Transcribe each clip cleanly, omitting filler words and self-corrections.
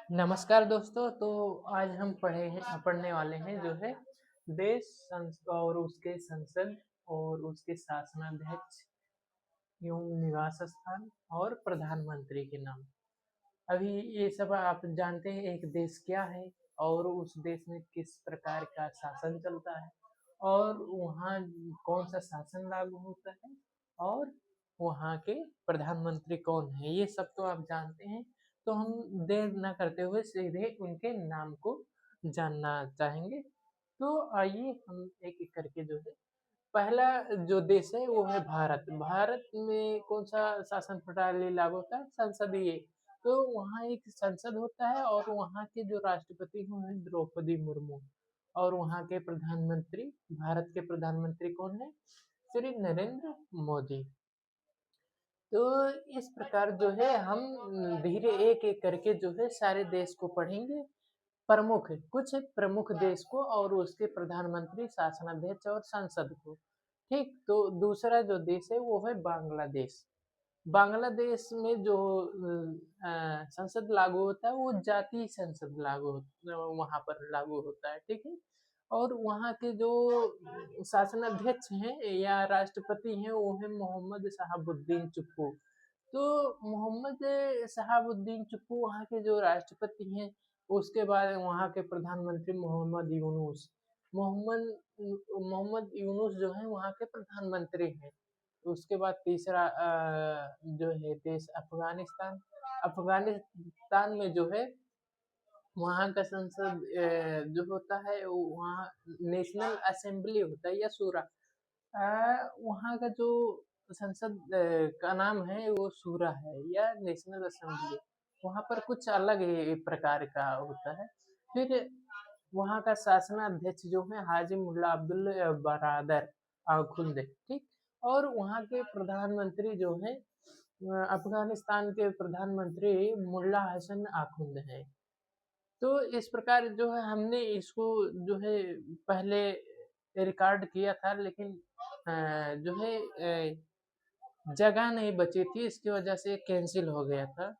नमस्कार दोस्तों। तो आज हम पढ़ने वाले हैं जो है और उसके संसद और उसके शासनाध्यक्ष एवं निवास स्थान और प्रधानमंत्री के नाम। अभी ये सब आप जानते हैं एक देश क्या है और उस देश में किस प्रकार का शासन चलता है और वहाँ कौन सा शासन लागू होता है और वहाँ के प्रधानमंत्री कौन है, ये सब तो आप जानते हैं। तो हम देर न करते हुए सीधे उनके नाम को जानना चाहेंगे। तो आइए हम एक एक करके जो है, पहला जो देश है वो है भारत। भारत में कौन सा शासन प्रणाली लागू होता है? संसदीय। तो वहाँ एक संसद होता है और वहाँ के जो राष्ट्रपति वो हैं द्रौपदी मुर्मू। और वहाँ के प्रधानमंत्री, भारत के प्रधानमंत्री कौन है? श्री नरेंद्र मोदी। तो इस प्रकार जो है हम धीरे एक एक करके जो है सारे देश को पढ़ेंगे। कुछ प्रमुख देश को और उसके प्रधानमंत्री, शासनाध्यक्ष और संसद को। ठीक, तो दूसरा जो देश है वो है बांग्लादेश। बांग्लादेश में जो संसद लागू होता है वो जातीय संसद वहाँ पर लागू होता है। ठीक है। और वहाँ के जो शासनाध्यक्ष हैं या राष्ट्रपति हैं वो है मोहम्मद शहाबुद्दीन चुप्पू। तो मोहम्मद शहाबुद्दीन चुप्पू वहाँ के जो राष्ट्रपति हैं। उसके बाद वहाँ के प्रधानमंत्री मोहम्मद यूनुस। मोहम्मद यूनुस जो है वहाँ के प्रधानमंत्री हैं। उसके बाद तीसरा जो है देश अफगानिस्तान। अफगानिस्तान में जो है वहाँ का संसद जो होता है वहाँ नेशनल असेंबली होता है या शूरा। वहाँ का जो संसद का नाम है वो शूरा है या नेशनल असेंबली। वहाँ पर कुछ अलग ही प्रकार का होता है। फिर वहाँ का शासनाध्यक्ष जो है हाजी मुल्ला अब्दुल बरादर आखुंद। ठीक। और वहाँ के प्रधानमंत्री जो है अफगानिस्तान के प्रधानमंत्री मुल्ला हसन आखुंद है। तो इस प्रकार जो है हमने इसको जो है पहले रिकॉर्ड किया था, लेकिन जो है जगह नहीं बची थी, इसकी वजह से कैंसिल हो गया था।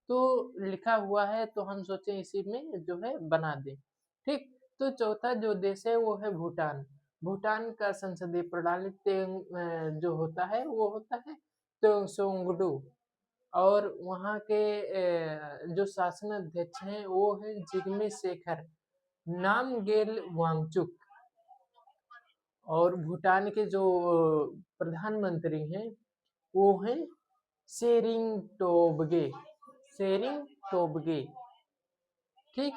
तो लिखा हुआ है तो हम सोचे इसी में जो है बना दें। ठीक। तो चौथा जो देश है वो है भूटान। भूटान का संसदीय प्रणाली जो होता है वो होता है त्सोंगडू। और वहाँ के जो शासनाध्यक्ष हैं वो है जिग्मे शेखर नामगेल वांगचुक। और भूटान के जो प्रधानमंत्री हैं वो हैं शेरिंग टोबगे। शेरिंग टोबगे। ठीक।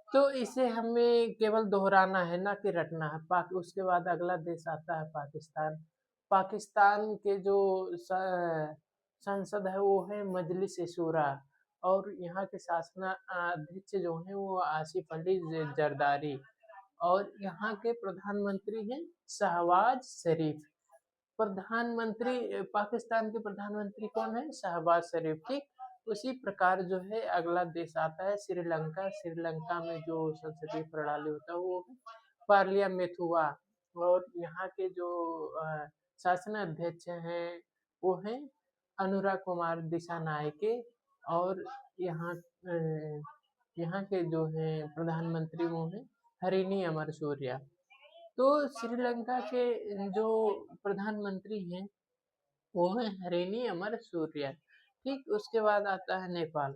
तो इसे हमें केवल दोहराना है ना कि रटना है। उसके बाद अगला देश आता है पाकिस्तान। पाकिस्तान के जो संसद है वो है मजलिस ए शूरा। और यहाँ के शासनाध्यक्ष जो हैं वो आसिफ अली जरदारी। और यहाँ के प्रधानमंत्री हैं शहबाज शरीफ। पाकिस्तान के प्रधानमंत्री कौन है? शहबाज शरीफ। ठीक। उसी प्रकार जो है अगला देश आता है श्रीलंका। श्रीलंका में जो संसदीय प्रणाली होता है वो है पार्लियामेंट हुआ। और यहाँ के जो शासनाध्यक्ष हैं वो हैं अनुराग कुमार दिसानायके। और यहाँ यहाँ के जो हैं प्रधानमंत्री वो हैं हरिनी अमरसूरिया। तो श्रीलंका के जो प्रधानमंत्री हैं वो है हरिनी अमरसूरिया। ठीक। उसके बाद आता है नेपाल।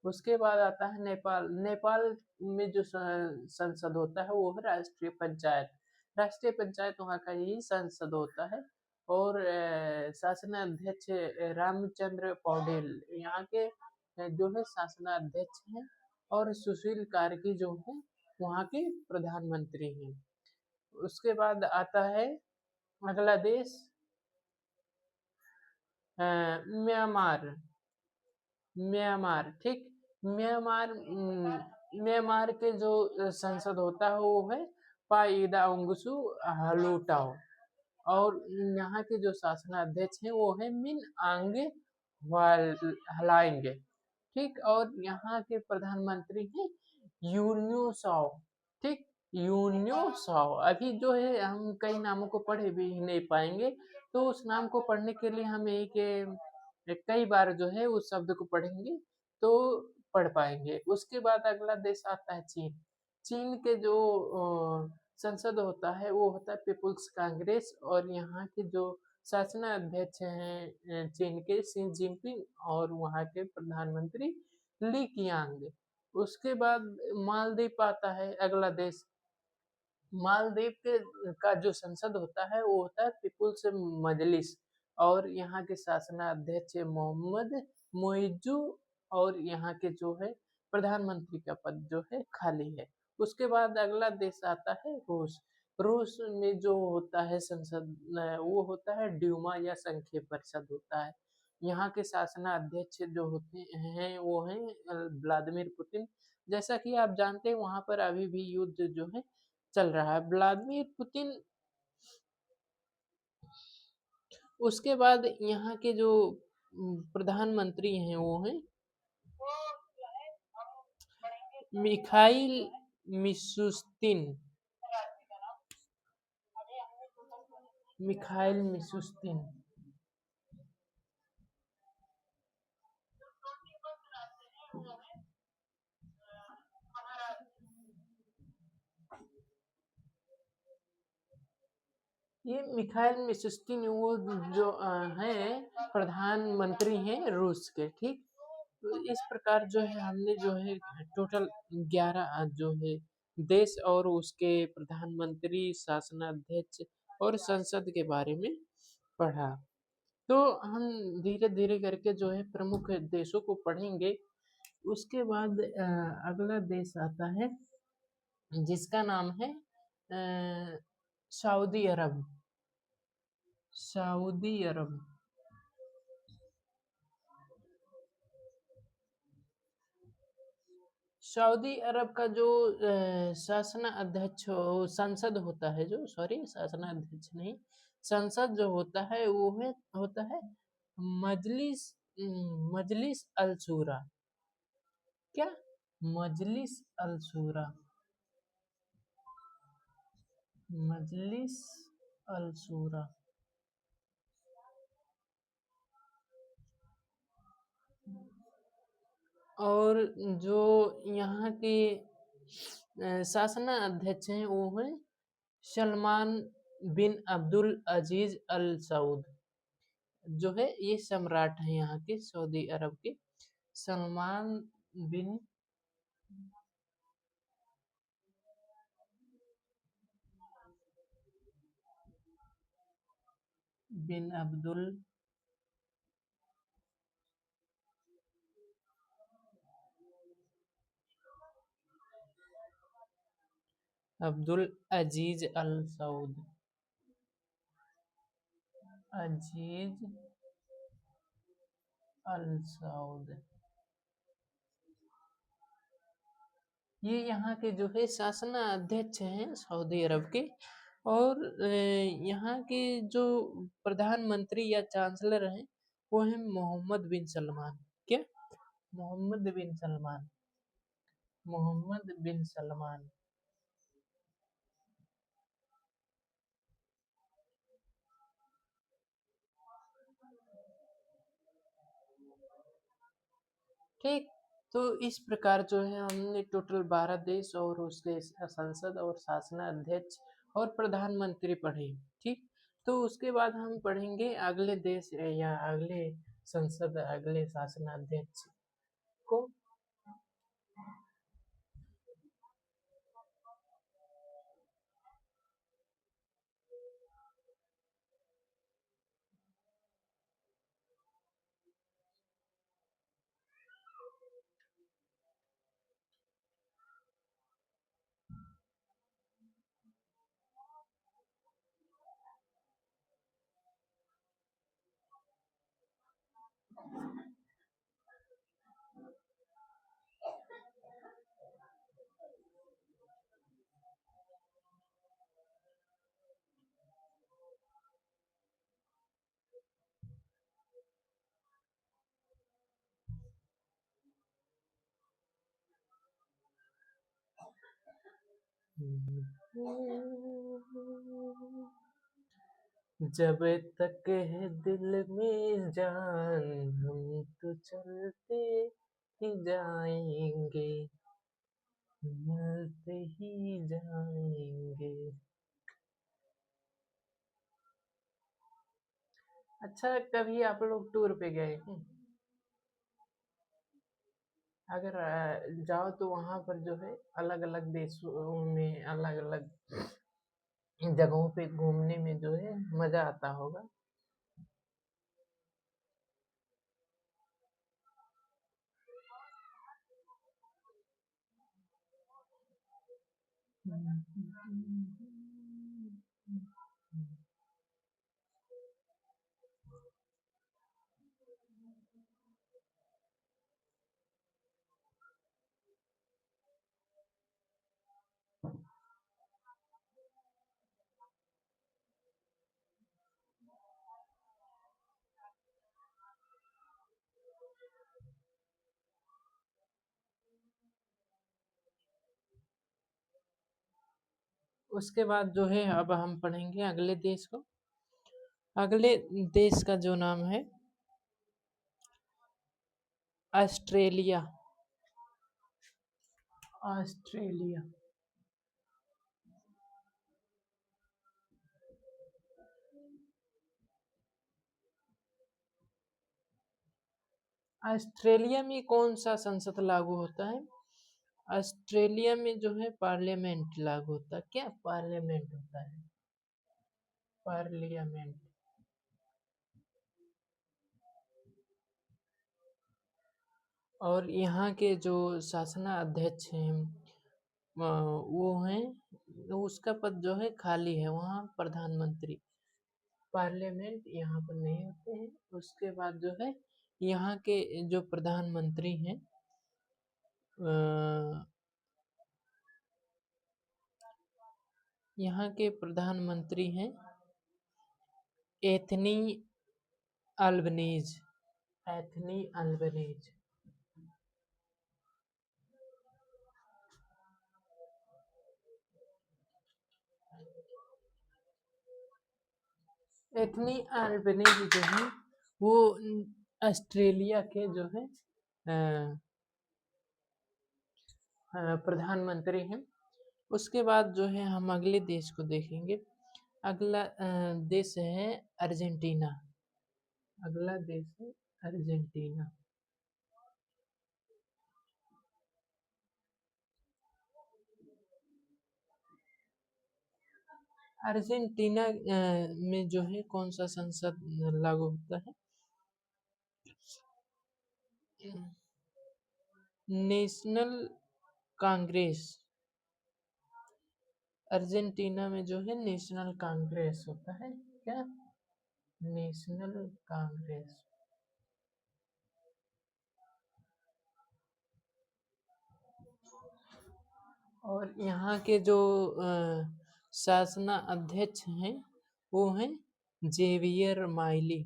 नेपाल। नेपाल में जो संसद होता है वो है राष्ट्रीय पंचायत। राष्ट्रीय पंचायत वहाँ का ही संसद होता है। और शासनाध्यक्ष रामचंद्र पौडेल यहाँ के जो है शासनाध्यक्ष हैं। और सुशील कार्की जो है वहाँ के प्रधानमंत्री हैं। उसके बाद आता है अगला देश म्यांमार। म्यांमार। ठीक। म्यांमार के जो संसद होता है वो है पाइदाओंगसु हलूटाओ। और यहाँ के जो शासनाध्यक्ष हैं वो है मिन आंगे हलाएंगे। ठीक। और यहाँ के प्रधानमंत्री हैं यून्यो साओ। ठीक। यून्यो साओ। अभी जो है हम कई नामों को पढ़ भी नहीं पाएंगे, तो उस नाम को पढ़ने के लिए हम कई बार जो है उस शब्द को पढ़ेंगे। तो पढ़ पाएंगे। उसके बाद अगला देश आता है चीन। चीन के जो संसद होता है वो होता है पीपुल्स कांग्रेस, और यहाँ के जो शासनाध्यक्ष हैं चीन के शी जिनपिंग, और वहाँ के प्रधानमंत्री ली कीयांग। उसके बाद मालदीव आता है अगला देश। मालदीव के का जो संसद होता है वो होता है पीपुल्स मजलिस, और यहाँ के शासनाध्यक्ष मोहम्मद मोइजू, और यहाँ के जो है प्रधानमंत्री का पद जो है खाली है। उसके बाद अगला देश आता है रूस। रूस में जो होता है संसद वो होता है ड्यूमा या संघीय परिषद होता है। यहाँ के शासनाध्यक्ष जो होते हैं वो हैं व्लादिमीर पुतिन। जैसा कि आप जानते हैं वहाँ पर अभी भी युद्ध जो है चल रहा है। Vladimir Putin. उसके बाद यहाँ के जो प्रधानमंत्री हैं वो हैं मिखाइल मिशुस्तिन। Mikhail Mishustin. ये मिखाइल मिशुस्तिन वो जो हैं प्रधानमंत्री हैं रूस के, ठीक। तो इस प्रकार जो है हमने जो है टोटल 11 जो है देश और उसके प्रधानमंत्री, शासनाध्यक्ष और संसद के बारे में पढ़ा। तो हम धीरे धीरे करके जो है प्रमुख देशों को पढ़ेंगे। उसके बाद अगला देश आता है जिसका नाम है सऊदी अरब। सऊदी अरब। सऊदी अरब का जो शासनाध्यक्ष संसद होता है, जो सॉरी शासनाध्यक्ष नहीं, संसद जो होता है वो है होता है मजलिस मजलिस अल शूरा। क्या? मजलिस अल शूरा। मजलिस अल शूरा। और जो यहाँ के शासनाध्यक्ष हैं वो हैं सलमान बिन अब्दुल अजीज अल सऊद। जो है ये सम्राट है यहाँ के सऊदी अरब के, सलमान बिन बिन अब्दुल अजीज अल सऊद। अजीज अल सऊद। ये यहाँ के जो है शासनाध्यक्ष हैं सऊदी अरब के। और यहाँ के जो प्रधानमंत्री या चांसलर हैं वो हैं मोहम्मद बिन सलमान। क्या? मोहम्मद बिन सलमान। मोहम्मद बिन सलमान। ठीक। तो इस प्रकार जो है हमने टोटल 12 देश और उसके संसद और शासनाध्यक्ष और प्रधानमंत्री पढ़े, ठीक। तो उसके बाद हम पढ़ेंगे अगले देश या अगले संसद, अगले शासनाध्यक्ष को। जब तक है दिल में जान हम तो चलते ही जाएंगे, मिलते ही जाएंगे। अच्छा, कभी आप लोग टूर पे गए हैं? अगर जाओ तो वहाँ पर जो है अलग अलग देशों में अलग अलग जगहों पे घूमने में जो है मजा आता होगा। उसके बाद जो है अब हम पढ़ेंगे अगले देश को। अगले देश का जो नाम है ऑस्ट्रेलिया। ऑस्ट्रेलिया। ऑस्ट्रेलिया में कौन सा संसद लागू होता है? ऑस्ट्रेलिया में जो है पार्लियामेंट लागू होता है। क्या पार्लियामेंट होता है? पार्लियामेंट। और यहाँ के जो शासनाध्यक्ष हैं वो हैं, उसका पद जो है खाली है वहाँ, प्रधानमंत्री। पार्लियामेंट यहाँ पर नहीं होते हैं। उसके बाद जो है यहाँ के जो प्रधानमंत्री हैं यहाँ के प्रधानमंत्री हैं Anthony Albanese. Anthony Albanese. Anthony Albanese जो है वो ऑस्ट्रेलिया के जो है प्रधानमंत्री हैं। उसके बाद जो है हम अगले देश को देखेंगे। अगला देश है अर्जेंटीना। अगला देश है अर्जेंटीना। अर्जेंटीना में जो है कौन सा संसद लागू होता है? नेशनल कांग्रेस। अर्जेंटीना में जो है नेशनल कांग्रेस होता है। क्या? National Congress. और यहाँ के जो शासना अध्यक्ष हैं वो हैं Javier Milei.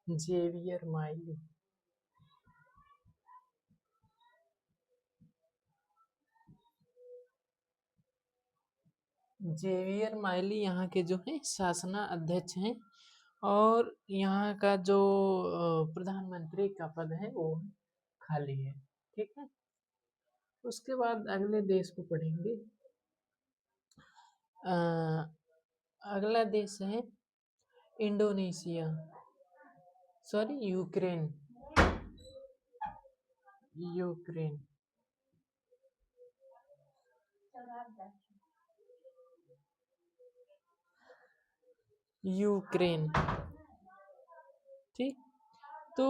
Javier Milei. Javier Milei यहाँ के जो है शासना अध्यक्ष हैं। और यहाँ का जो प्रधानमंत्री का पद है वो खाली है। ठीक है। उसके बाद अगले देश को पढ़ेंगे। अगला देश है Indonesia. Sorry, Ukraine. Ukraine. Ukraine. ठीक। तो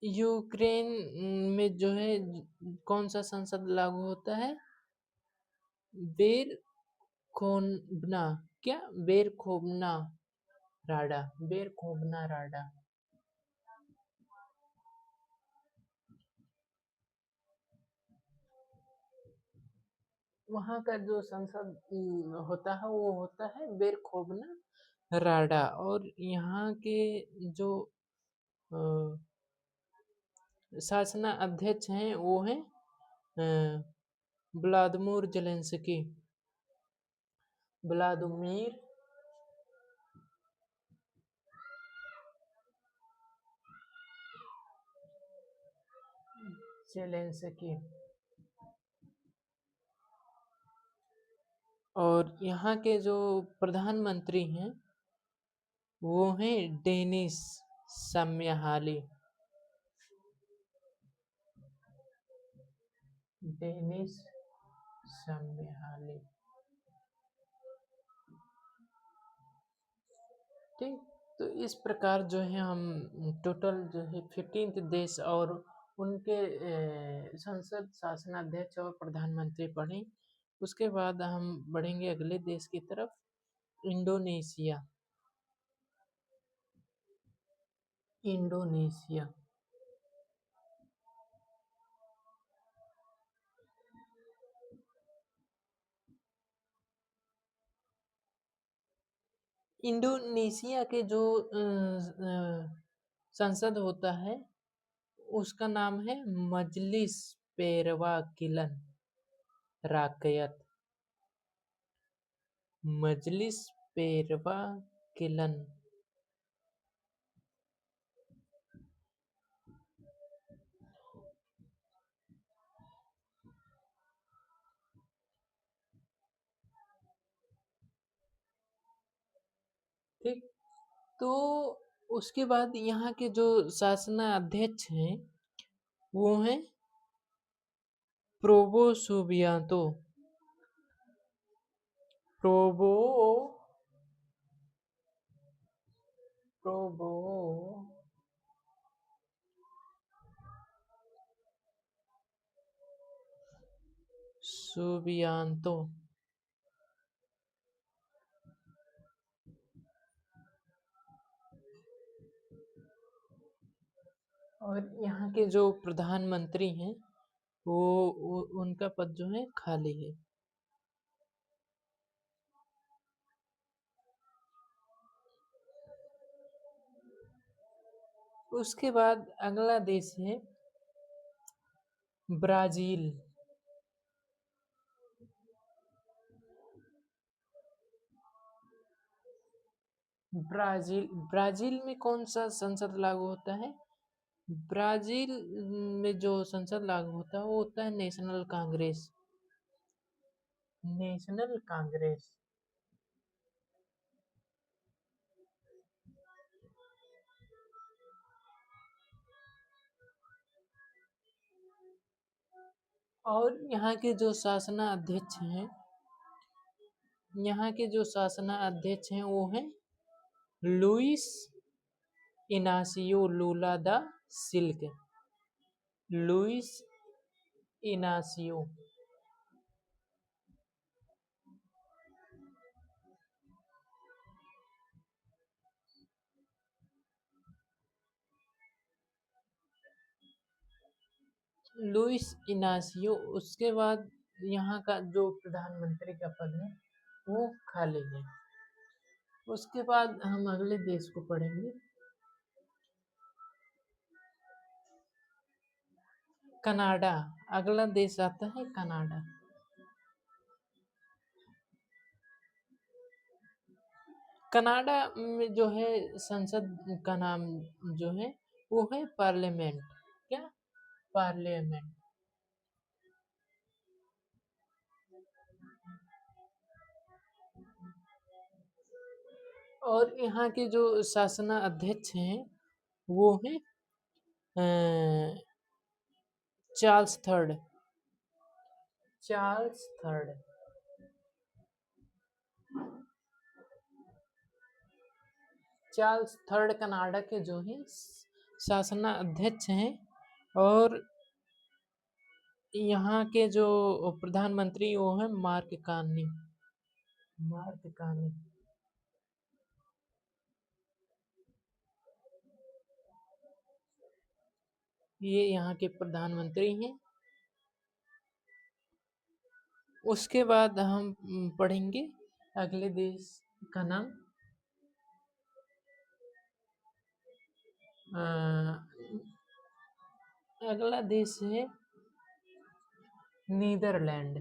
यूक्रेन में जो है कौन सा संसद लागू होता है? बेरखोबना। क्या? बेरखोबना राडा। बेरखोबना राडा। वहाँ का जो संसद होता है वो होता है बेरखोबना राडा। और यहाँ के जो शासना अध्यक्ष हैं वो हैं व्लादिमीर जेलेंस्की। Vladimir Zelensky. और यहाँ के जो प्रधानमंत्री हैं वो हैं डेनिस साम्याहाली। डेनिस साम्याहाली। ठीक, तो इस प्रकार जो है हम टोटल जो है 15 देश और उनके संसद, शासनाध्यक्ष और प्रधानमंत्री पढ़े। उसके बाद हम बढ़ेंगे अगले देश की तरफ, इंडोनेशिया। इंडोनेशिया। इंडोनेशिया के जो संसद होता है उसका नाम है मजलिस पेरवाकिलन राकयत। मजलिस पेरवाकिलन। ठीक, तो उसके बाद यहाँ के जो शासनाध्यक्ष हैं वो हैं प्रोबो सुबियांतो। प्रोबो प्रोबो सुबियांतो। और यहाँ के जो प्रधानमंत्री हैं वो उनका पद जो है खाली है। उसके बाद अगला देश है ब्राजील। ब्राजील। ब्राजील में कौन सा संसद लागू होता है? ब्राजील में जो संसद लागू होता है वो होता है नेशनल कांग्रेस। National Congress. और यहाँ के जो शासनाध्यक्ष हैं, यहाँ के जो शासनाध्यक्ष हैं वो हैं Louis Inacio Lula da Silva. Luiz Inacio. Luiz Inacio. उसके बाद यहाँ का जो प्रधानमंत्री का पद है वो खाली है। उसके बाद हम अगले देश को पढ़ेंगे, कनाडा। अगला देश आता है कनाडा। कनाडा में जो है संसद का नाम जो है वो है पार्लियामेंट। क्या? पार्लियामेंट। और यहाँ के जो शासनाध्यक्ष हैं वो हैं Charles third. Charles third. Charles third Canada के जो है शासनाध्यक्ष हैं। और यहाँ के जो प्रधानमंत्री वो हैं मार्क कार्नी। Mark Carney. ये यहाँ के प्रधानमंत्री हैं। उसके बाद हम पढ़ेंगे अगले देश का नाम अगला देश है नीदरलैंड।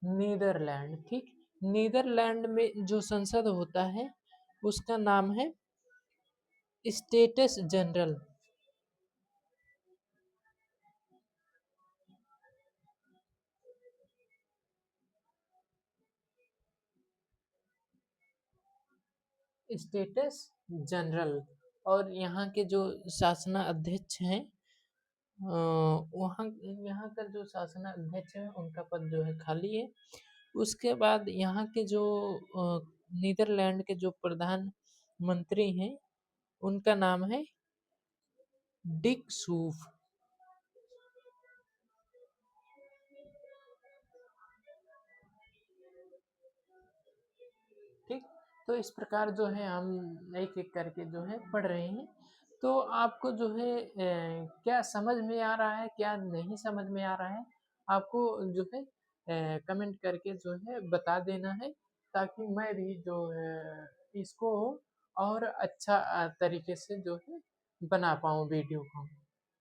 नीदरलैंड। ठीक, नीदरलैंड में जो संसद होता है उसका नाम है स्टेटस जनरल। Status general. और यहाँ के जो शासना अध्यक्ष हैं, वहाँ यहाँ का जो शासना अध्यक्ष है उनका पद जो है खाली है। उसके बाद यहाँ के जो नीदरलैंड के जो प्रधानमंत्री हैं उनका नाम है डिक सूफ। ठीक, तो इस प्रकार जो है हम एक एक करके जो है पढ़ रहे हैं। तो आपको जो है क्या समझ में आ रहा है, क्या नहीं समझ में आ रहा है, आपको जो है कमेंट करके जो है बता देना है, ताकि मैं भी जो है इसको और अच्छा तरीके से जो है बना पाऊँ वीडियो को।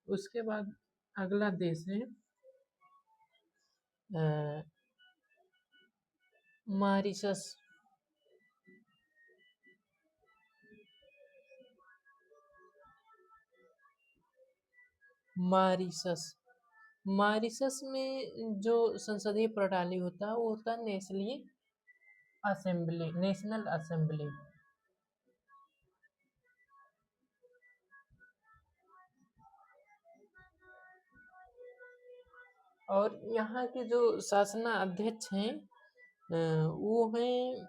उसके बाद अगला देश है मॉरिशस। मॉरिशस मॉरिशस में जो संसदीय प्रणाली होता है वो होता है नेशनल असेंबली। और यहाँ के जो शासना अध्यक्ष हैं वो हैं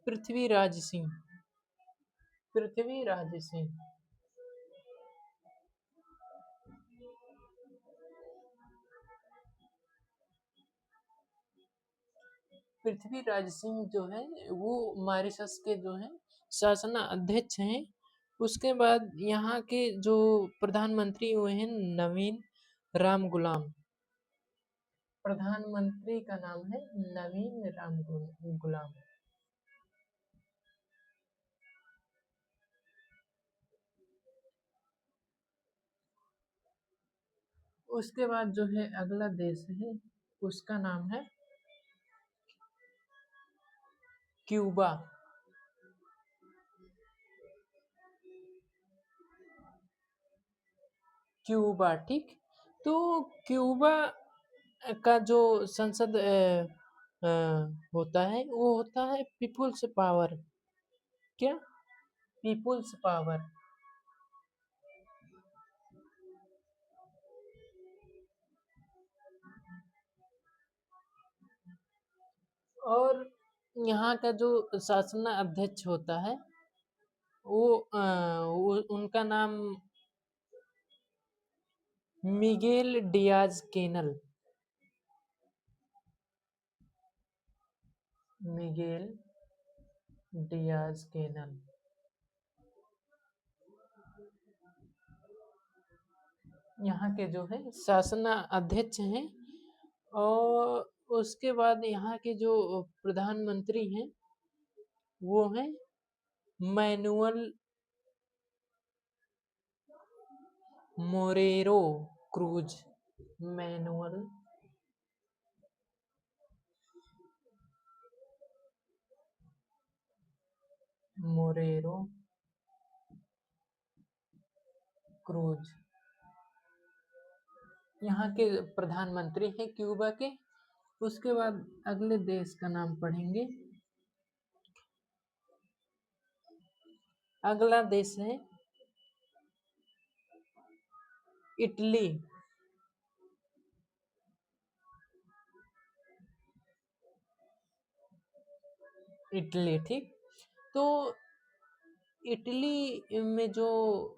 पृथ्वीराज सिंह। पृथ्वीराज सिंह। पृथ्वीराज सिंह जो है वो मॉरिशस के जो है शासना अध्यक्ष हैं। उसके बाद यहाँ के जो प्रधानमंत्री हुए हैं नवीन राम गुलाम। प्रधानमंत्री का नाम है नवीन राम गुलाम। उसके बाद जो है अगला देश है उसका नाम है क्यूबा। क्यूबा, ठीक। तो क्यूबा का जो संसद होता है वो होता है पीपुल्स पावर। क्या? People's power. और यहाँ का जो शासना अध्यक्ष होता है वो उनका नाम Miguel Diaz Canel. Miguel Diaz Canel. यहाँ के जो है शासना अध्यक्ष हैं। और उसके बाद यहाँ के जो प्रधानमंत्री हैं वो हैं मैनुअल मोरेरो क्रूज। मैनुअल मोरेरो क्रूज यहाँ के प्रधानमंत्री हैं क्यूबा के। उसके बाद अगले देश का नाम पढ़ेंगे। अगला देश है इटली। इटली, ठीक। तो इटली में जो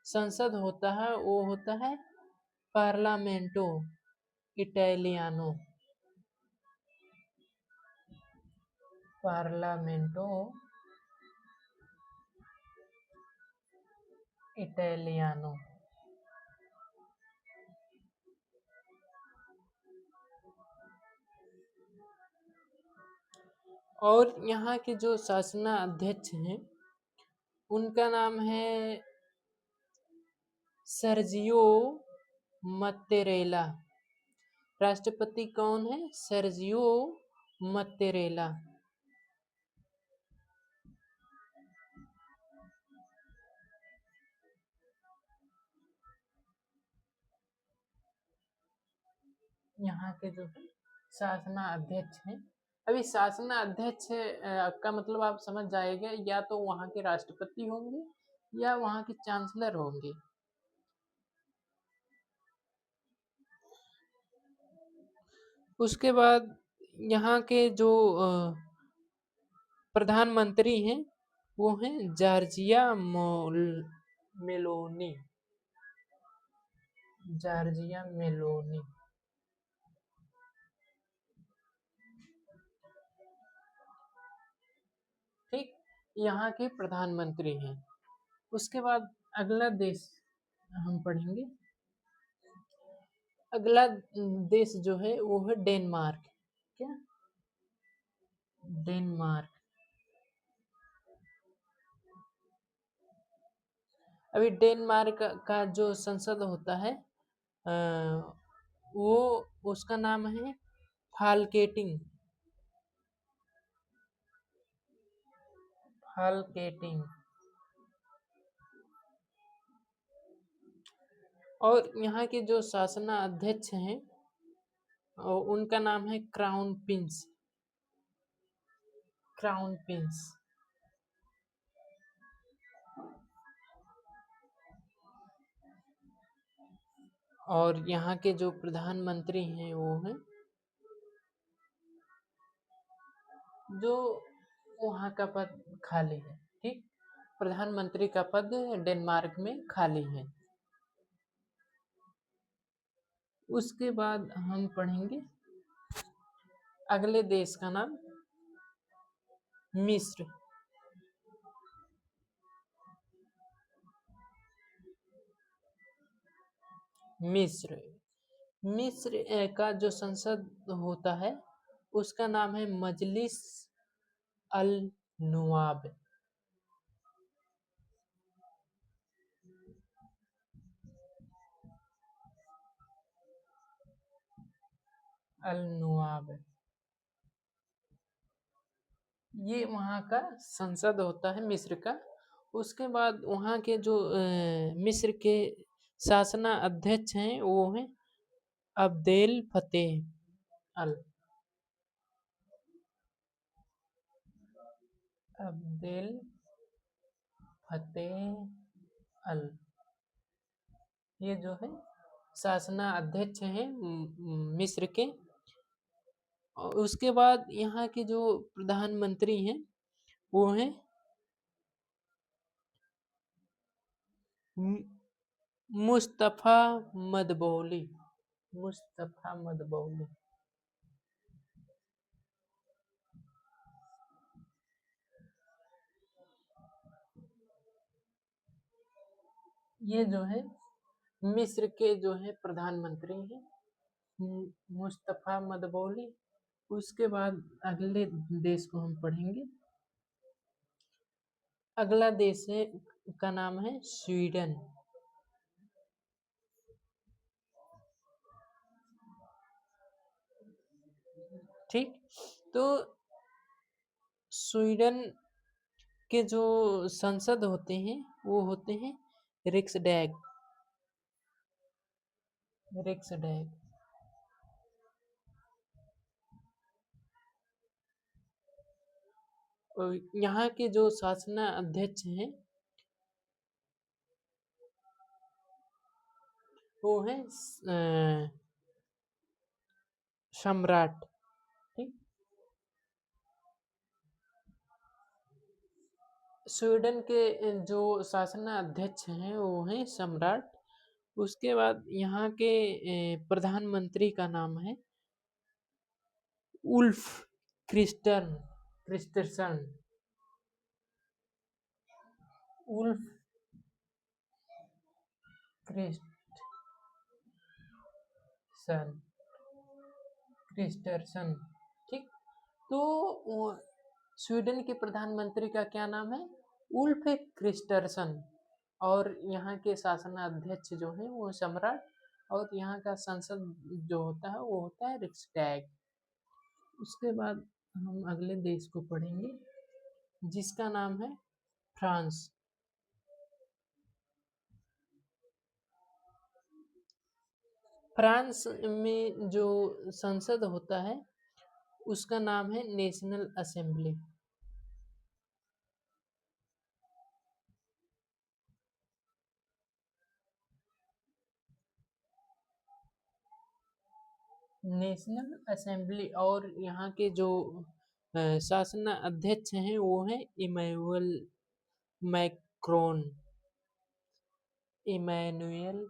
संसद होता है वो होता है पार्लामेंटो इटालियानो। पार्लामेंटो इटालियानो। और यहाँ के जो शासना अध्यक्ष हैं उनका नाम है सर्जियो मत्तेरेला। राष्ट्रपति कौन है? सर्जियो मत्तेरेला। यहाँ के जो है शासना अध्यक्ष हैं। अभी शासना अध्यक्ष का मतलब आप समझ जाएंगे, या तो वहाँ के राष्ट्रपति होंगे या वहाँ के चांसलर होंगे। उसके बाद यहाँ के जो प्रधानमंत्री हैं वो हैं जॉर्जिया मेलोनी। Giorgia Meloni. ठीक, यहाँ के प्रधानमंत्री हैं। उसके बाद अगला देश हम पढ़ेंगे। अगला देश जो है वो है डेनमार्क। क्या? डेनमार्क। अभी डेनमार्क का जो संसद होता है वो उसका नाम है फाल्केटिंग। फाल्केटिंग। और यहाँ के जो शासना अध्यक्ष हैं उनका नाम है क्राउन प्रिंस। Crown Prince. और यहाँ के जो प्रधानमंत्री हैं वो हैं जो वहाँ का पद खाली है। ठीक, प्रधानमंत्री का पद डेनमार्क में खाली है। उसके बाद हम पढ़ेंगे अगले देश का नाम मिस्र। मिस्र। मिस्र का जो संसद होता है उसका नाम है मजलिस अल नुआब। अल नुआब, ये वहाँ का संसद होता है मिस्र का। उसके बाद वहाँ के जो मिस्र के शासना अध्यक्ष हैं वो हैं अब्देल फतेह अल। अब्देल फतेह अल, ये जो है शासना अध्यक्ष हैं मिस्र के। और उसके बाद यहाँ के जो प्रधानमंत्री हैं वो हैं मुस्तफा मदबौली। मुस्तफा मदबौली। ये जो है मिस्र के जो है प्रधानमंत्री हैं मुस्तफा मदबौली। उसके बाद अगले देश को हम पढ़ेंगे। अगला देश है का नाम है स्वीडन। ठीक, तो स्वीडन के जो संसद होते हैं वो होते हैं रिक्सडैग। रिक्सडैग। और यहाँ के जो शासना अध्यक्ष हैं वो है सम्राट। ठीक, स्वीडन के जो शासना अध्यक्ष हैं वो हैं सम्राट। उसके बाद यहाँ के प्रधानमंत्री का नाम है Ulf Kristersson. Ulf Kristersson. Kristersson. ठीक, तो स्वीडन के प्रधानमंत्री का क्या नाम है? Ulf Kristersson. और यहाँ के शासनाध्यक्ष जो है वो सम्राट। और यहाँ का संसद जो होता है वो होता है रिक्सडैग। उसके बाद हम अगले देश को पढ़ेंगे जिसका नाम है फ्रांस। फ्रांस में जो संसद होता है उसका नाम है नेशनल असेंबली। नेशनल असेंबली और यहाँ के जो शासन अध्यक्ष हैं वो हैं Emmanuel Macron. Emmanuel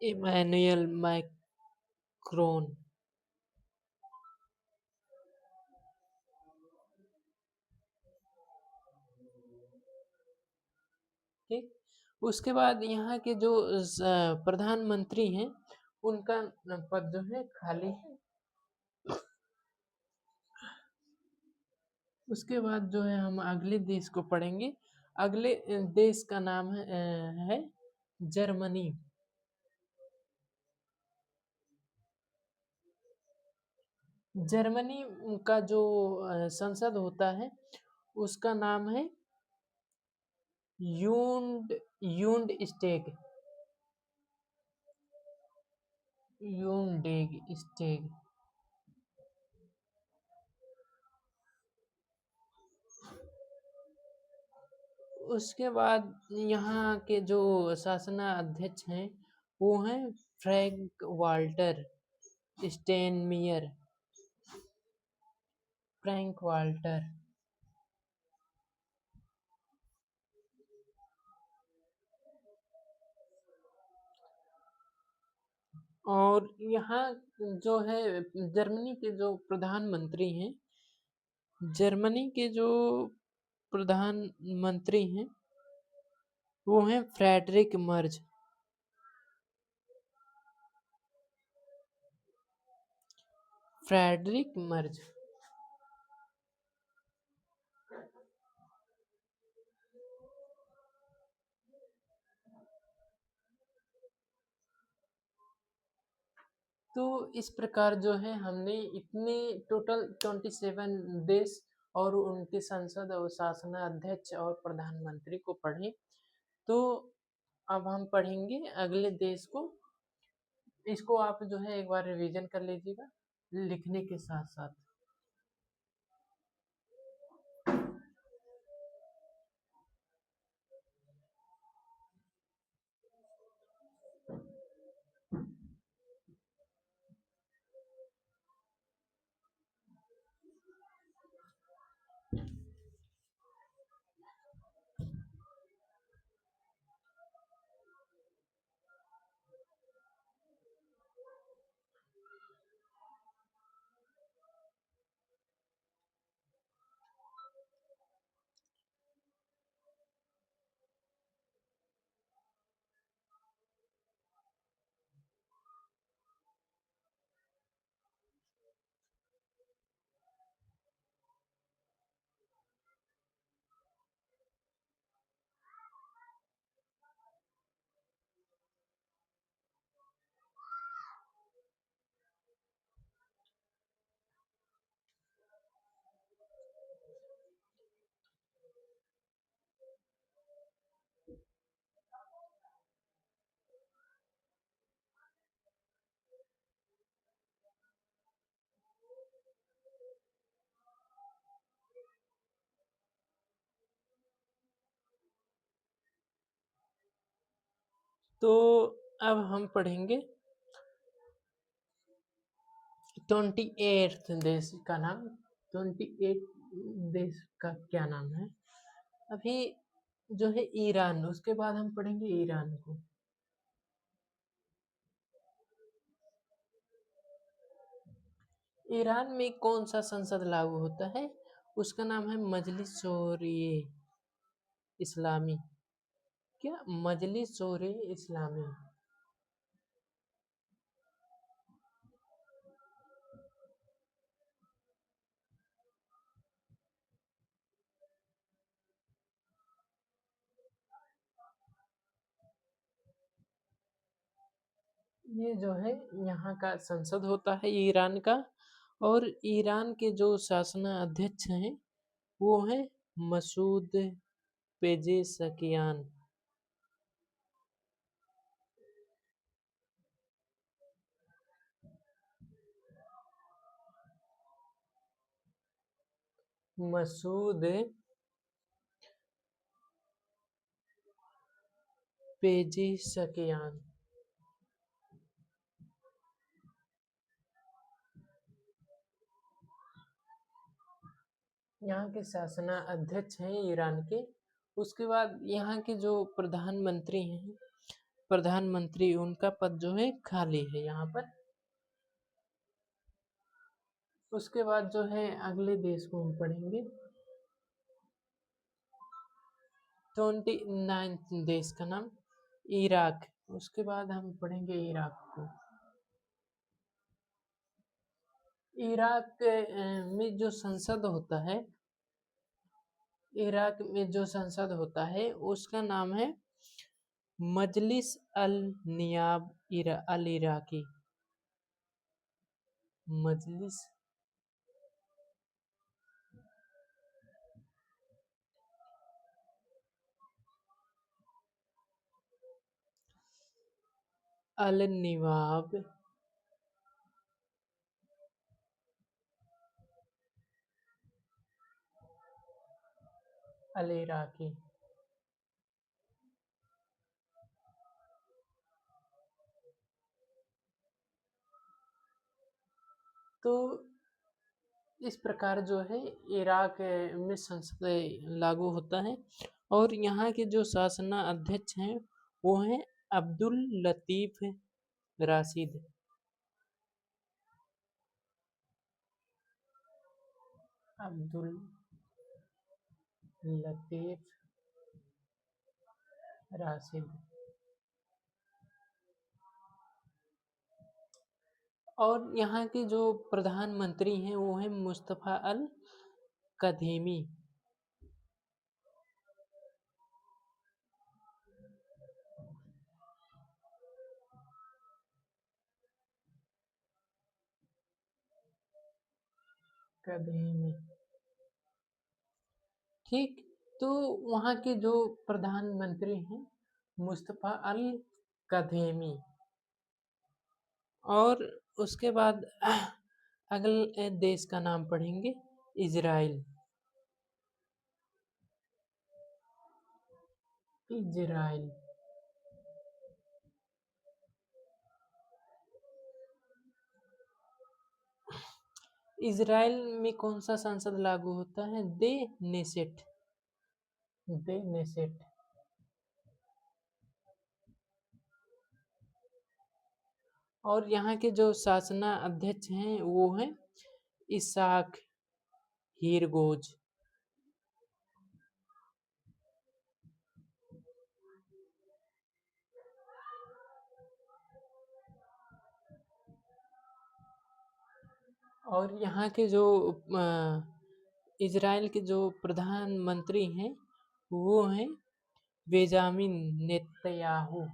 Emmanuel Macron. ठीक, उसके बाद यहाँ के जो प्रधानमंत्री हैं उनका पद जो है खाली है। उसके बाद जो है हम अगले देश को पढ़ेंगे। अगले देश का नाम है जर्मनी। जर्मनी का जो संसद होता है उसका नाम है यूंड यूंड स्टेग। यूंडेग स्टेग। उसके बाद यहाँ के जो शासना अध्यक्ष हैं वो हैं Frank Walter Steinmeier. Frank Walter. और यहाँ जो है जर्मनी के जो प्रधानमंत्री हैं, जर्मनी के जो प्रधानमंत्री हैं वो हैं फ्रेडरिक मर्ज। Friedrich Merz. तो इस प्रकार जो है हमने इतने टोटल 27 देश और उनके संसद और शासनाध्यक्ष और प्रधानमंत्री को पढ़े। तो अब हम पढ़ेंगे अगले देश को। इसको आप जो है एक बार रिवीजन कर लीजिएगा लिखने के साथ साथ। तो अब हम पढ़ेंगे 28 देश का नाम। 28 देश का क्या नाम है अभी जो है ईरान। उसके बाद हम पढ़ेंगे ईरान को। ईरान में कौन सा संसद लागू होता है उसका नाम है मजलिस शोरे इस्लामी। क्या मजलिस शोरे इस्लामी। ये जो है यहाँ का संसद होता है ईरान का। और ईरान के जो शासना अध्यक्ष हैं वो हैं मसूद पेजेशकियान। Masoud Pezeshkian. यहाँ के शासना अध्यक्ष हैं ईरान के। उसके बाद यहाँ के जो प्रधानमंत्री हैं, प्रधानमंत्री उनका पद जो है खाली है यहाँ पर। उसके बाद जो है अगले देश को हम पढ़ेंगे। 29 देश का नाम इराक। उसके बाद हम पढ़ेंगे इराक को। इराक में जो संसद होता है, इराक में जो संसद होता है उसका नाम है मजलिस अल नियाब अल इराकी। मजलिस अल निवाब अल इराकी। तो इस प्रकार जो है इराक में संसद लागू होता है। और यहाँ के जो शासना अध्यक्ष हैं वो हैं अब्दुल लतीफ राशिद। अब्दुल लतीफ राशिद। और यहाँ के जो प्रधानमंत्री हैं वो हैं मुस्तफ़ा अल कधेमी। कधेमी, ठीक। तो वहाँ के जो प्रधानमंत्री हैं मुस्तफ़ा अल कधेमी। और उसके बाद अगले देश का नाम पढ़ेंगे इजराइल। इजराइल। इजराइल में कौन सा संसद लागू होता है? दे नेसेट। दे नेसेट। और यहाँ के जो शासना अध्यक्ष हैं वो हैं इसाक हीरगोज। और यहाँ के जो इजराइल के जो प्रधानमंत्री हैं वो हैं बेंजामिन नेतन्याहू।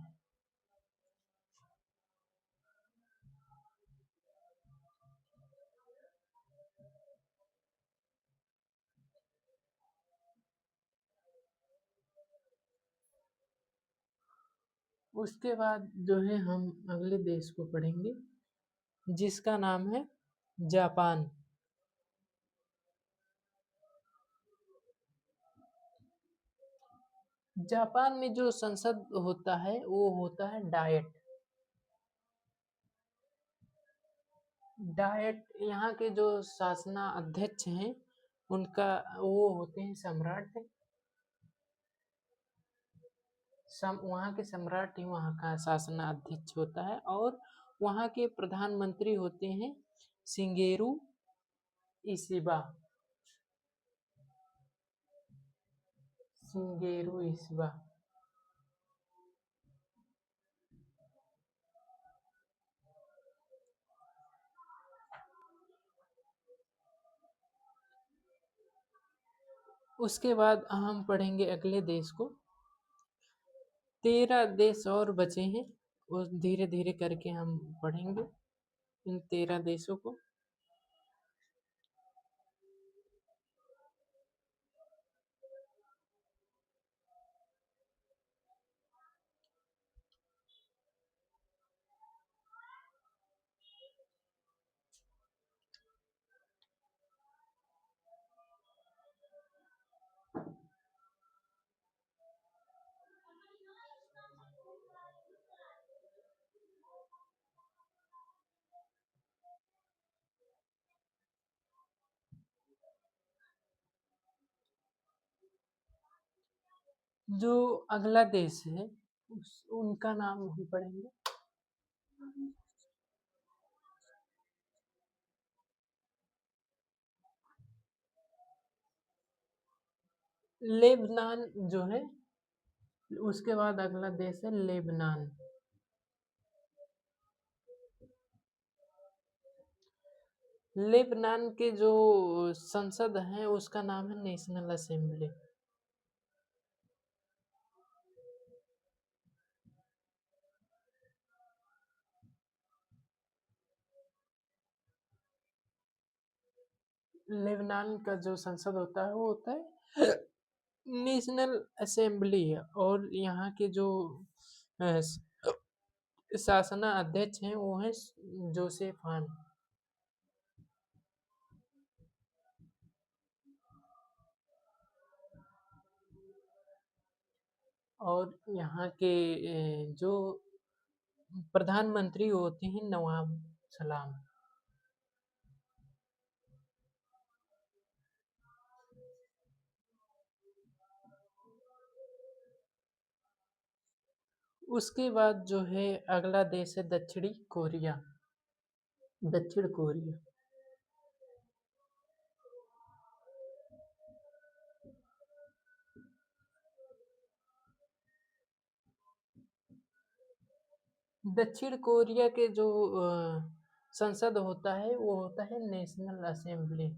उसके बाद जो है हम अगले देश को पढ़ेंगे जिसका नाम है जापान। जापान में जो संसद होता है वो होता है डायट। डायट। यहाँ के जो शासना अध्यक्ष हैं उनका वो होते हैं सम्राट। वहाँ के सम्राट ही वहाँ का शासना अध्यक्ष होता है। और वहाँ के प्रधानमंत्री होते हैं शिंगेरू इशिबा। शिंगेरू इशिबा। उसके बाद हम पढ़ेंगे अगले देश को। 13 देश और बचे हैं, वो धीरे धीरे करके हम पढ़ेंगे इन 13 देशों को। जो अगला देश है उनका नाम हम पढ़ेंगे। लेबनान जो है, उसके बाद अगला देश है लेबनान। लेबनान के जो संसद है उसका नाम है नेशनल असेंबली। लेबनान का जो संसद होता है वो होता है नेशनल असेंबली है। और यहाँ के जो शासना अध्यक्ष हैं वो हैं जोसेफ हान। और यहाँ के जो प्रधानमंत्री होते हैं नवाब सलाम। उसके बाद जो है अगला देश है दक्षिणी कोरिया। दक्षिण कोरिया। दक्षिण कोरिया के जो संसद होता है वो होता है नेशनल असेंबली।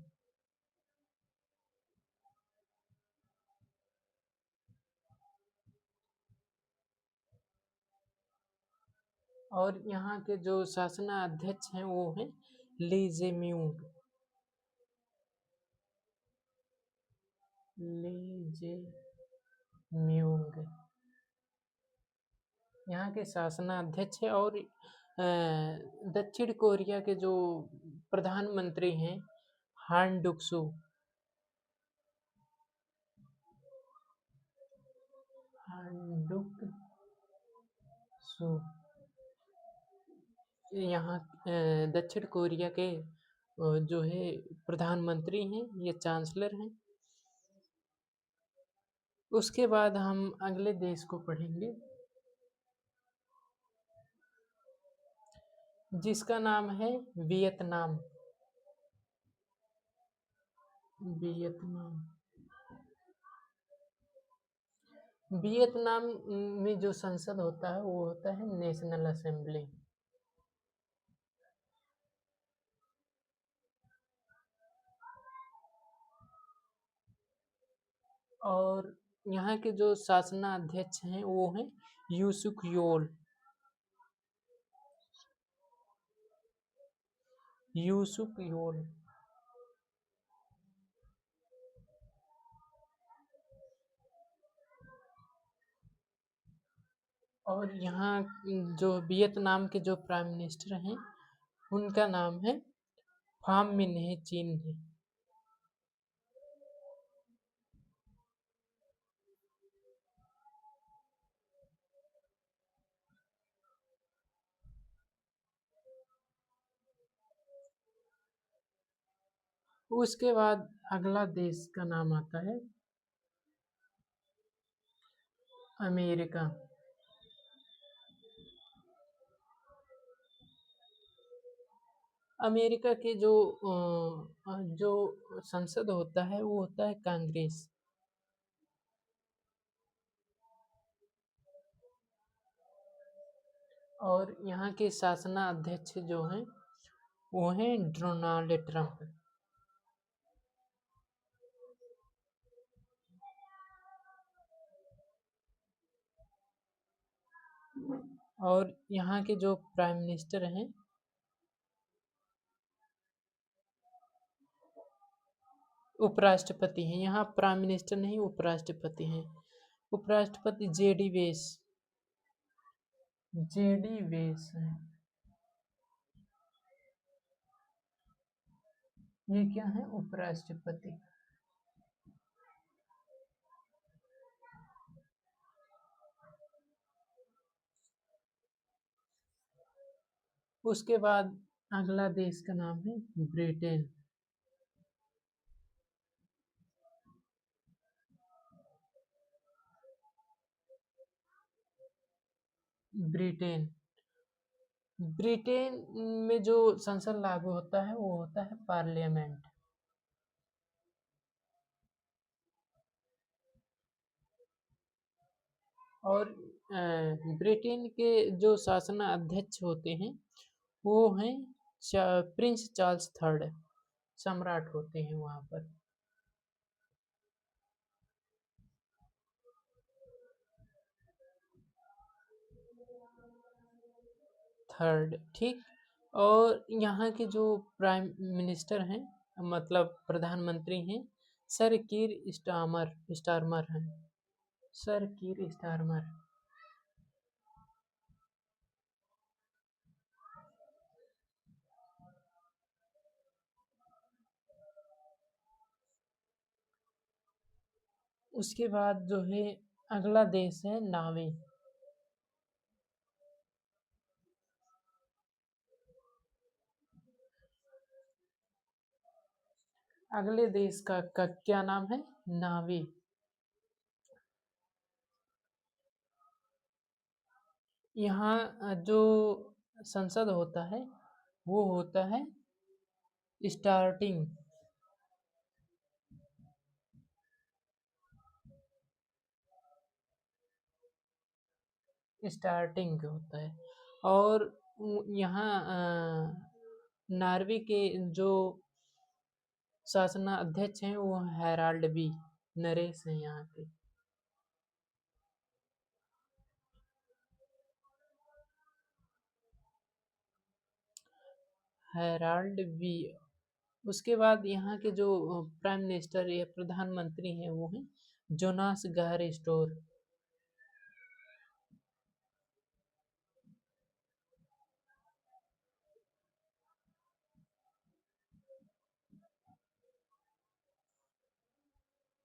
और यहाँ के जो शासना अध्यक्ष हैं वो हैं ली जेम्यूंग। ली जेम्यूंग यहाँ के शासना अध्यक्ष है। और दक्षिण कोरिया के जो प्रधानमंत्री हैं हान डुक्सू। हान डुक सू यहाँ दक्षिण कोरिया के जो है प्रधानमंत्री हैं, ये चांसलर हैं। उसके बाद हम अगले देश को पढ़ेंगे जिसका नाम है वियतनाम। वियतनाम। वियतनाम में जो संसद होता है वो होता है नेशनल असेंबली। और यहाँ के जो शासना अध्यक्ष हैं वो हैं यूसुक योल। यूसुक योल। और यहाँ जो वियतनाम के जो प्राइम मिनिस्टर हैं उनका नाम है फाम मिन्हे चिन्ह। उसके बाद अगला देश का नाम आता है अमेरिका। अमेरिका के जो संसद होता है वो होता है कांग्रेस। और यहाँ के शासना अध्यक्ष जो हैं वो हैं डोनाल्ड ट्रंप। और यहाँ के जो प्राइम मिनिस्टर हैं उपराष्ट्रपति हैं। यहाँ प्राइम मिनिस्टर नहीं उपराष्ट्रपति हैं। उपराष्ट्रपति जेडी वेस। जेडी वेस है। ये क्या है उपराष्ट्रपति। उसके बाद अगला देश का नाम है ब्रिटेन। ब्रिटेन। ब्रिटेन में जो संसद लागू होता है वो होता है पार्लियामेंट। और ब्रिटेन के जो शासनाध्यक्ष होते हैं वो हैं प्रिंस चार्ल्स थर्ड, सम्राट होते हैं वहाँ पर। थर्ड, ठीक। और यहाँ के जो प्राइम मिनिस्टर हैं, मतलब प्रधानमंत्री हैं, सर कीर स्टारमर हैं। सर कीर स्टारमर। उसके बाद जो है अगला देश है नावे। अगले देश का क्या नाम है? नावे। यहाँ जो संसद होता है वो होता है स्टार्टिंग। स्टार्टिंग होता है। और यहाँ नॉर्वे के जो शासनाध्यक्ष हैं वो हेराल्ड बी नरेश हैं यहाँ के। Harald V. उसके बाद यहाँ के जो प्राइम मिनिस्टर या प्रधानमंत्री हैं वो हैं जोनास गार स्टोर।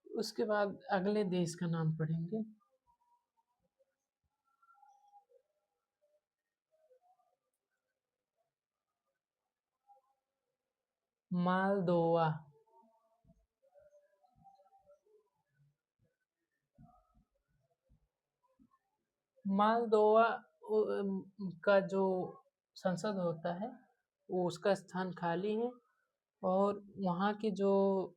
उसके बाद अगले देश का नाम पढ़ेंगे। मालदोवा। मालदोवा का जो संसद होता है वो उसका स्थान खाली है। और वहाँ के जो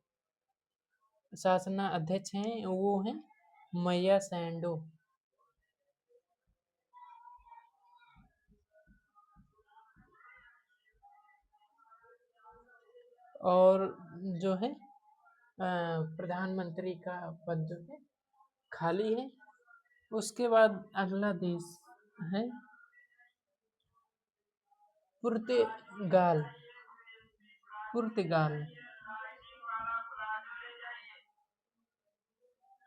शासना अध्यक्ष हैं वो हैं मैया सैंडो। और जो है प्रधानमंत्री का पद जो है खाली है। उसके बाद अगला देश है पुर्तगाल। पुर्तगाल,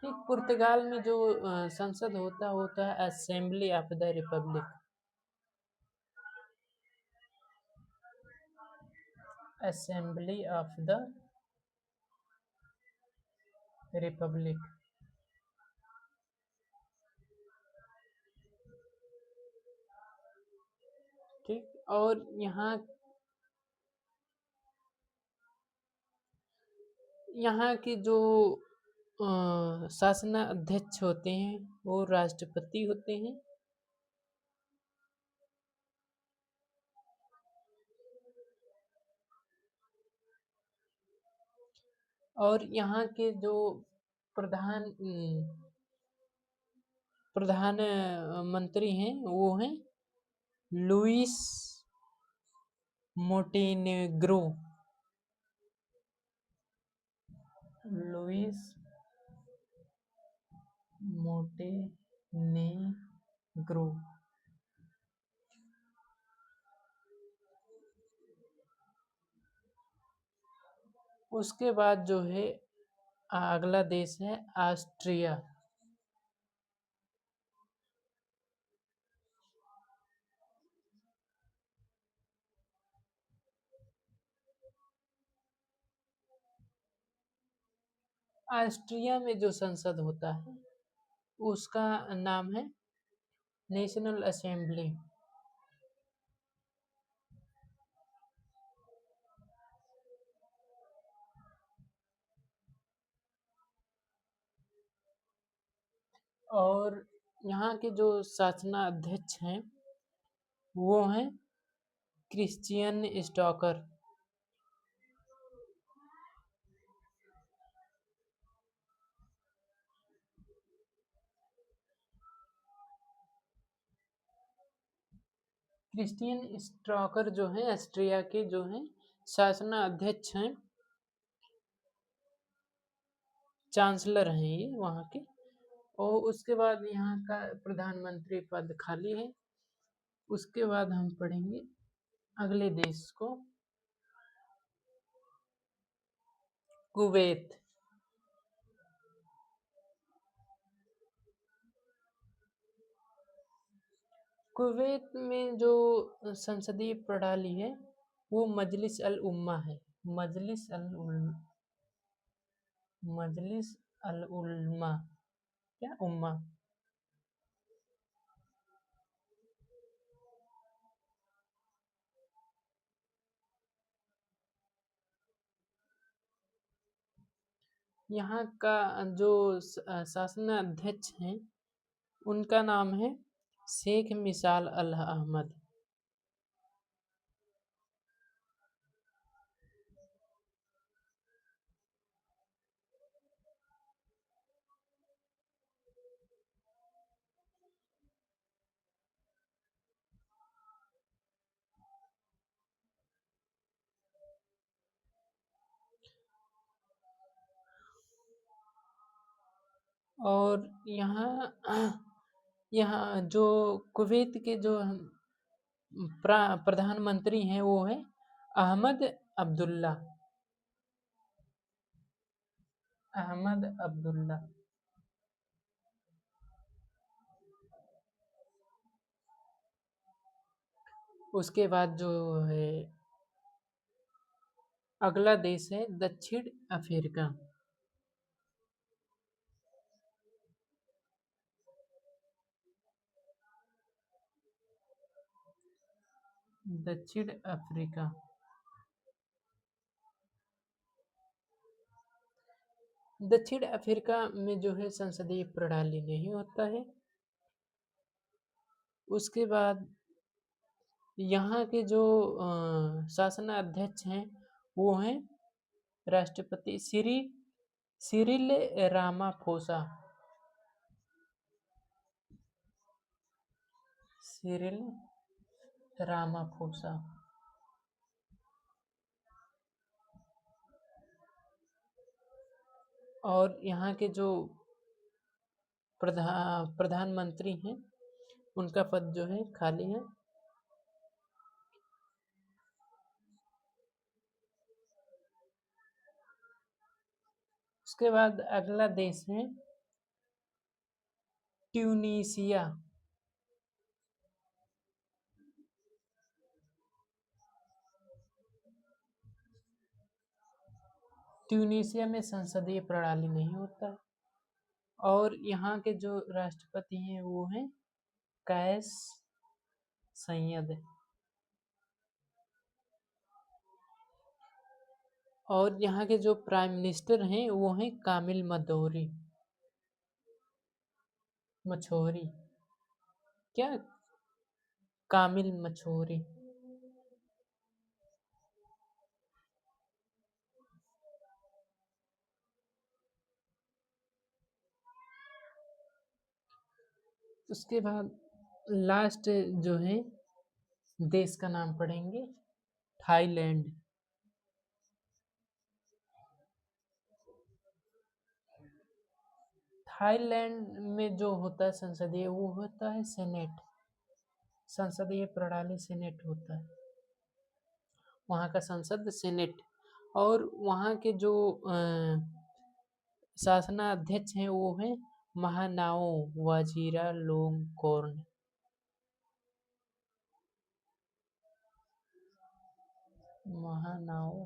ठीक। पुर्तगाल में जो संसद होता है assembly of the Republic. Assembly of the Republic, ठीक। और यहाँ के जो शासना अध्यक्ष होते हैं वो राष्ट्रपति होते हैं। और यहाँ के जो प्रधान प्रधानमंत्री हैं वो हैं लुइस मोंटेनेग्रो। Luis Montenegro. उसके बाद जो है अगला देश है ऑस्ट्रिया। ऑस्ट्रिया में जो संसद होता है उसका नाम है नेशनल असेंबली। और यहाँ के जो शासनाध्यक्ष हैं वो हैं क्रिश्चियन स्टॉकर। क्रिश्चियन स्टॉकर जो हैं ऑस्ट्रिया के जो हैं शासनाध्यक्ष हैं, चांसलर हैं ये वहाँ के। और उसके बाद यहाँ का प्रधानमंत्री पद खाली है। उसके बाद हम पढ़ेंगे अगले देश को, कुवैत। कुवैत में जो संसदीय प्रणाली है वो मजलिस अल उम्मा है। मजलिस अल उल्मा, क्या उम्मा। यहाँ का जो शासनाध्यक्ष हैं उनका नाम है शेख मिसाल अल अहमद। और यहाँ यहाँ जो कुवैत के जो प्रधानमंत्री हैं वो है अहमद अब्दुल्ला। अहमद अब्दुल्ला। उसके बाद जो है अगला देश है दक्षिण अफ्रीका। दक्षिण अफ्रीका। दक्षिण अफ्रीका में जो है संसदीय प्रणाली नहीं होता है। उसके बाद यहाँ के जो शासनाध्यक्ष हैं वो हैं राष्ट्रपति सिरिल रामाफोसा। Cyril Ramaphosa. और यहाँ के जो प्रधानमंत्री हैं उनका पद जो है खाली है। उसके बाद अगला देश है ट्यूनीसिया। ट्यूनीसिया में संसदीय प्रणाली नहीं होता। और यहाँ के जो राष्ट्रपति हैं वो हैं कैस सैयद। और यहाँ के जो प्राइम मिनिस्टर हैं वो हैं कामिल मछोरी। क्या कामिल मछोरी। उसके बाद लास्ट जो है देश का नाम पढ़ेंगे थाईलैंड। थाईलैंड में जो होता है संसदीय वो होता है सेनेट। संसदीय प्रणाली सेनेट होता है, वहाँ का संसद सेनेट। और वहाँ के जो शासनाध्यक्ष हैं वो हैं महानाओ वाजीरालोंगकोर्न। महानाओ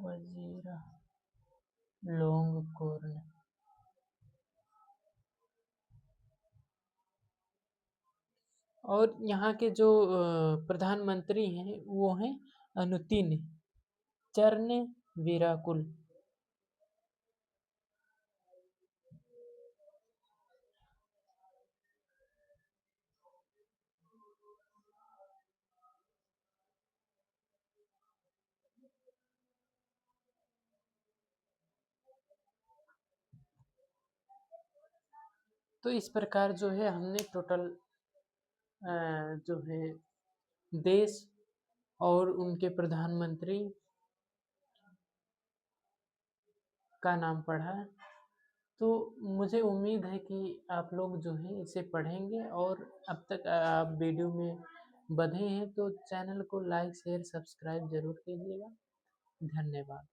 वाजीरालोंगकोर्न। और यहाँ के जो प्रधानमंत्री हैं वो हैं अनुतिन चरण वीराकुल। तो इस प्रकार जो है हमने टोटल जो है देश और उनके प्रधानमंत्री का नाम पढ़ा। तो मुझे उम्मीद है कि आप लोग जो है इसे पढ़ेंगे, और अब तक आप वीडियो में बंधे हैं तो चैनल को लाइक शेयर सब्सक्राइब ज़रूर कीजिएगा। धन्यवाद।